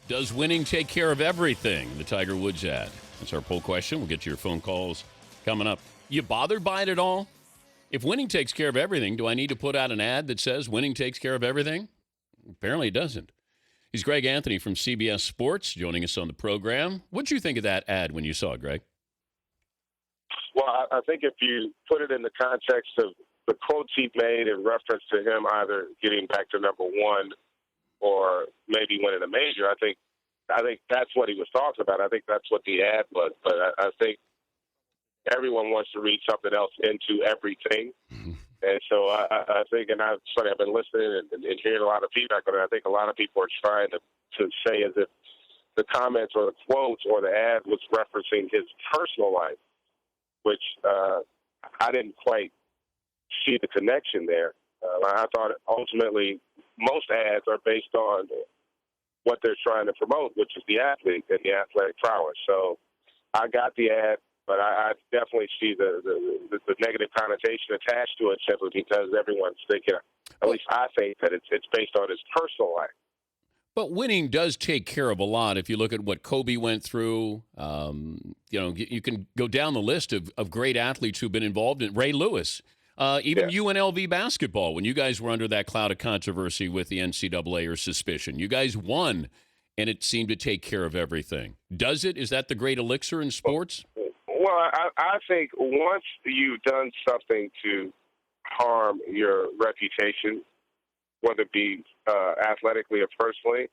Does winning take care of everything? The Tiger Woods ad. That's our poll question. We'll get to your phone calls coming up. You bothered by it at all? If winning takes care of everything, do I need to put out an ad that says winning takes care of everything? Apparently it doesn't. He's Greg Anthony from CBS Sports joining us on the program. What'd you think of that ad when you saw it, Greg? Well, I think if you put it in the context of the quotes he made in reference to him either getting back to number one or maybe winning a major, I think that's what he was talking about. I think that's what the ad was. But I think everyone wants to read something else into everything. Mm-hmm. And so I think, and I've been listening and hearing a lot of feedback on it. I think a lot of people are trying to say as if the comments or the quotes or the ad was referencing his personal life, which I didn't quite see the connection there. I thought ultimately most ads are based on what they're trying to promote, which is the athlete and the athletic prowess. So I got the ad, but I definitely see the negative connotation attached to it simply because everyone's thinking, at least I think, that it's based on his personal life. But winning does take care of a lot. If you look at what Kobe went through, you can go down the list of great athletes who've been involved in Ray Lewis, even UNLV basketball. When you guys were under that cloud of controversy with the NCAA or suspicion, you guys won, and it seemed to take care of everything. Does it? Is that the great elixir in sports? Well, I think once you've done something to harm your reputation, whether it be athletically or personally,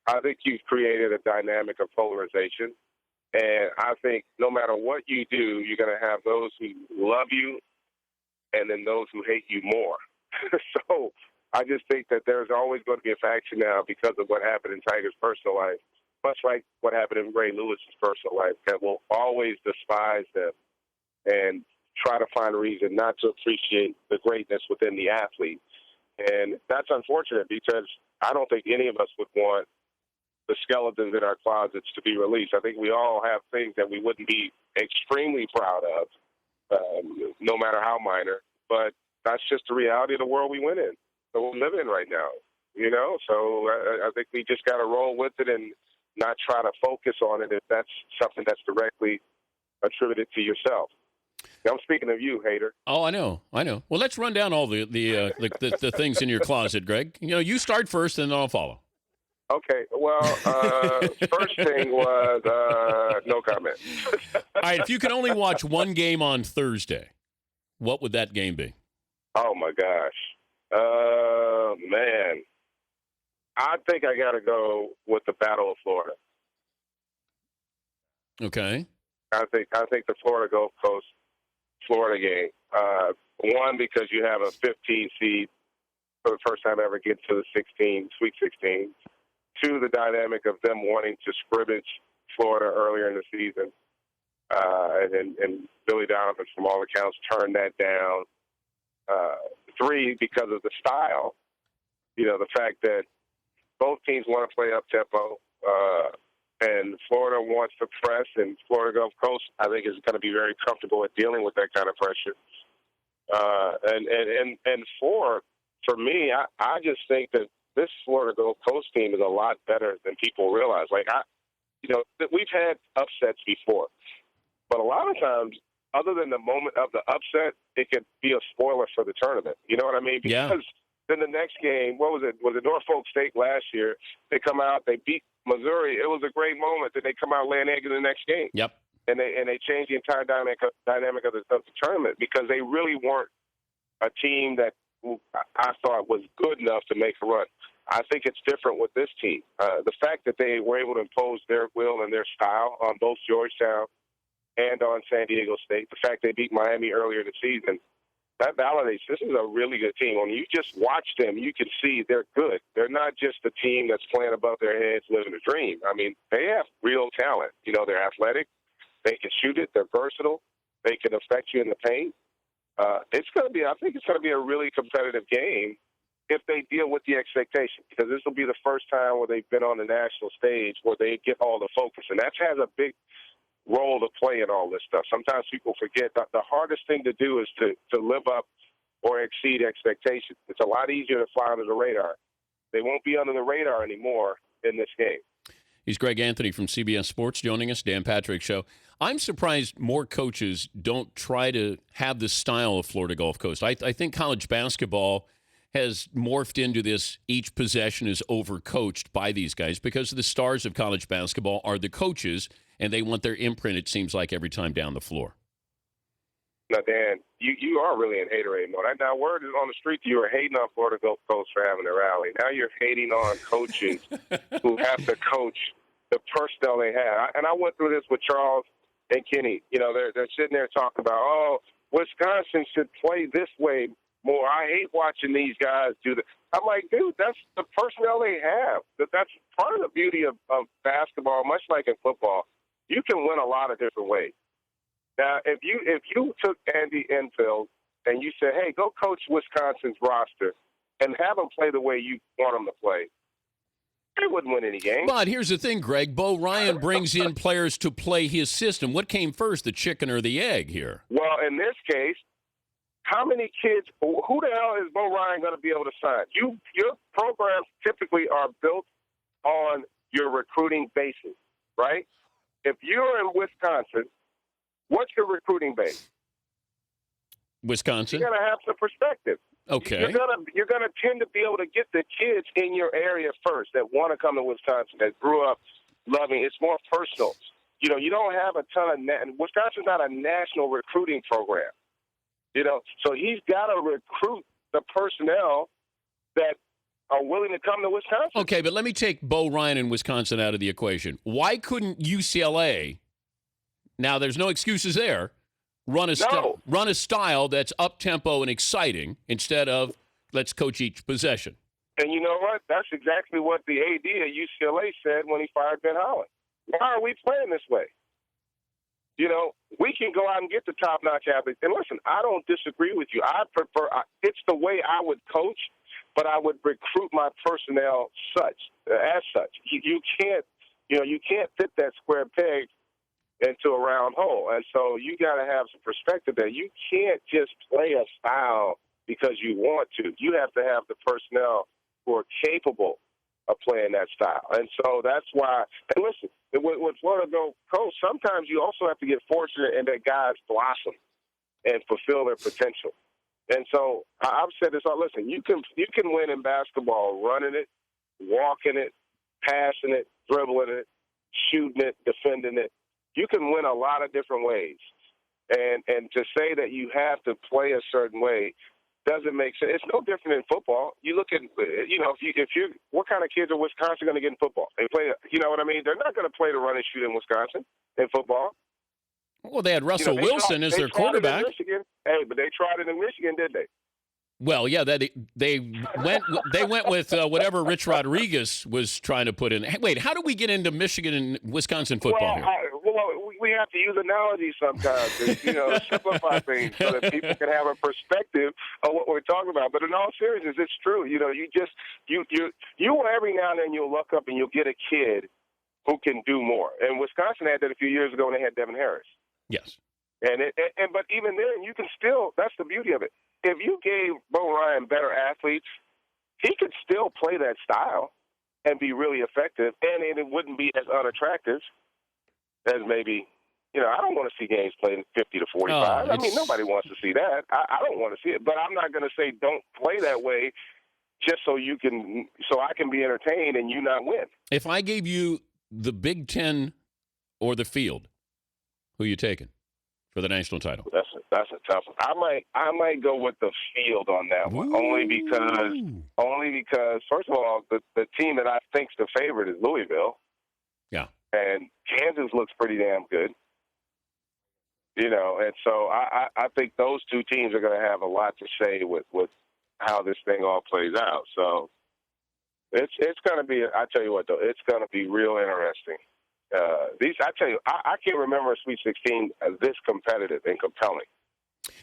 I think you've created a dynamic of polarization. And I think no matter what you do, you're going to have those who love you and then those who hate you more. So I just think that there's always going to be a faction now because of what happened in Tiger's personal life, much like what happened in Ray Lewis's personal life, that will always despise them and try to find a reason not to appreciate the greatness within the athlete. And that's unfortunate because I don't think any of us would want the skeletons in our closets to be released. I think we all have things that we wouldn't be extremely proud of, no matter how minor. But that's just the reality of the world we live in right now, So I think we just got to roll with it and not try to focus on it if that's something that's directly attributed to yourself. I'm speaking of you, hater. Oh, I know. Well, let's run down all the things in your closet, Greg. You start first, and then I'll follow. Okay. Well, first thing was no comment. All right. If you could only watch one game on Thursday, what would that game be? Oh my gosh, man. I think I got to go with the Battle of Florida. Okay. I think the Florida Gulf Coast Florida game. One, because you have a 15 seed for the first time ever get to the Sweet 16. Two, the dynamic of them wanting to scrimmage Florida earlier in the season. And Billy Donovan, from all accounts, turned that down. Three, because of the style. The fact that both teams want to play up-tempo. And Florida wants to press, and Florida Gulf Coast, I think, is going to be very comfortable at dealing with that kind of pressure. And four, for me, I just think that this Florida Gulf Coast team is a lot better than people realize. We've had upsets before, but a lot of times, other than the moment of the upset, it could be a spoiler for the tournament. You know what I mean? Because then the next game, what was it? Was it Norfolk State last year? They come out, they beat Missouri. It was a great moment. Then they come out laying eggs in the next game. Yep. And they changed the entire dynamic of the tournament because they really weren't a team that I thought was good enough to make a run. I think it's different with this team. The fact that they were able to impose their will and their style on both Georgetown and on San Diego State, the fact they beat Miami earlier in the season, that validates this is a really good team. When you just watch them, you can see they're good. They're not just a team that's playing above their heads, living a dream. I mean, they have real talent. They're athletic. They can shoot it. They're versatile. They can affect you in the paint. I think it's going to be a really competitive game if they deal with the expectation, because this will be the first time where they've been on the national stage where they get all the focus. And that has a big role to play in all this stuff. Sometimes people forget that the hardest thing to do is to live up or exceed expectations. It's a lot easier to fly under the radar. They won't be under the radar anymore in this game. He's Greg Anthony from CBS Sports joining us, Dan Patrick Show. I'm surprised more coaches don't try to have the style of Florida Gulf Coast. I think college basketball has morphed into this each possession is overcoached by these guys because the stars of college basketball are the coaches, and they want their imprint, it seems like, every time down the floor. Now, Dan, you are really in haterade mode. Now, word is on the street you were hating on Florida Gulf Coast for having a rally. Now you're hating on coaches who have to coach the personnel they have. And I went through this with Charles and Kenny. You know, they're sitting there talking about, oh, Wisconsin should play this way more. I hate watching these guys do that. I'm like, dude, that's the personnel they have. That's part of the beauty of basketball, much like in football. You can win a lot of different ways. Now, if you took Andy Enfield and you said, hey, go coach Wisconsin's roster and have them play the way you want them to play, they wouldn't win any games. But here's the thing, Greg. Bo Ryan brings in players to play his system. What came first, the chicken or the egg here? Well, in this case, how many kids, who the hell is Bo Ryan going to be able to sign? Your programs typically are built on your recruiting basis, right? If you're in Wisconsin, what's your recruiting base? Wisconsin. You got to have some perspective. Okay. You're gonna tend to be able to get the kids in your area first that want to come to Wisconsin, that grew up loving. It's more personal. You know, you don't have a ton of Wisconsin's not a national recruiting program. You know, so he's got to recruit the personnel that are willing to come to Wisconsin. Okay, but let me take Bo Ryan in Wisconsin out of the equation. Why couldn't UCLA? Now, there's no excuses there. Run a style that's up-tempo and exciting instead of let's coach each possession. And you know what? That's exactly what the AD at UCLA said when he fired Ben Holland. Why are we playing this way? You know, we can go out and get the top-notch athletes. And listen, I don't disagree with you. I prefer it's the way I would coach, but I would recruit my personnel as such. You can't fit that square peg into a round hole. And so you got to have some perspective there. You can't just play a style because you want to. You have to have the personnel who are capable of playing that style. And so that's why, and listen, with Florida Gulf Coast, sometimes you also have to get fortunate and that guys blossom and fulfill their potential. And so I've said this all, listen, you can win in basketball running it, walking it, passing it, dribbling it, shooting it, defending it. You can win a lot of different ways. And to say that you have to play a certain way doesn't make sense. It's no different in football. You look at, what kind of kids are Wisconsin going to get in football? They play, you know what I mean? They're not going to play the run and shoot in Wisconsin in football. Well, they had Russell Wilson as their quarterback. Hey, but they tried it in Michigan, did they? Well, yeah, they went with whatever Rich Rodriguez was trying to put in. Hey, wait, how do we get into Michigan and Wisconsin football here? We have to use analogies sometimes to, simplify things so that people can have a perspective of what we're talking about. But in all seriousness, it's true. You know, you every now and then you'll look up and you'll get a kid who can do more. And Wisconsin had that a few years ago when they had Devin Harris. Yes. But even then, you can still. That's the beauty of it. If you gave Bo Ryan better athletes, he could still play that style and be really effective, and it wouldn't be as unattractive as maybe. You know, I don't want to see games played 50 to 45. I mean, nobody wants to see that. I don't want to see it, but I'm not going to say don't play that way just so I can be entertained and you not win. If I gave you the Big Ten or the field, who are you taking for the national title? That's a tough one. I might go with the field on that one. Only because first of all, the team that I think's the favorite is Louisville. Yeah. And Kansas looks pretty damn good. You know, and so I think those two teams are going to have a lot to say with how this thing all plays out. So it's going to be. I tell you what, though, it's going to be real interesting. I can't remember a Sweet 16 this competitive and compelling.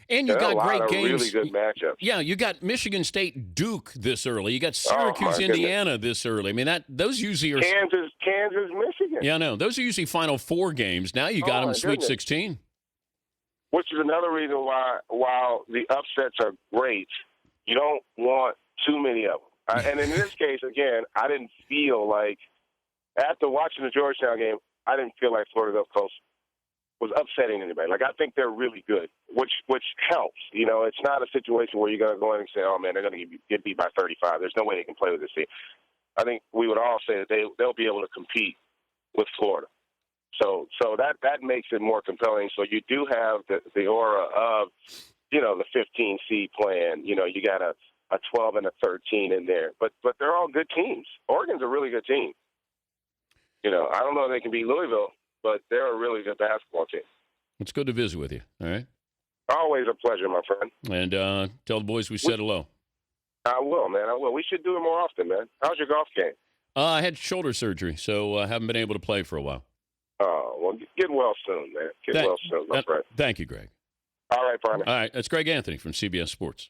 And you got great games. Really good matchups. Yeah, you got Michigan State, Duke this early. You got Syracuse, Indiana this early. I mean, those usually are Kansas, Michigan. Yeah, no, those are usually Final Four games. Now you got them Sweet 16. Which is another reason why, while the upsets are great, you don't want too many of them. And in this case, again, I didn't feel like after watching the Georgetown game, I didn't feel like Florida Gulf Coast was upsetting anybody. Like, I think they're really good, which helps. You know, it's not a situation where you're going to go in and say, oh, man, they're going to get beat by 35. There's no way they can play with this team. I think we would all say that they'll be able to compete with Florida. So that makes it more compelling. So you do have the aura of, you know, the 15 seed plan. You know, you got a 12 and a 13 in there. But they're all good teams. Oregon's a really good team. You know, I don't know if they can beat Louisville, but they're a really good basketball team. It's good to visit with you, all right? Always a pleasure, my friend. And tell the boys we said hello. I will, man. I will. We should do it more often, man. How's your golf game? I had shoulder surgery, so I haven't been able to play for a while. Oh, well, get well soon, man. Get well soon, my friend. Thank you, Greg. All right, partner. All right, that's Greg Anthony from CBS Sports.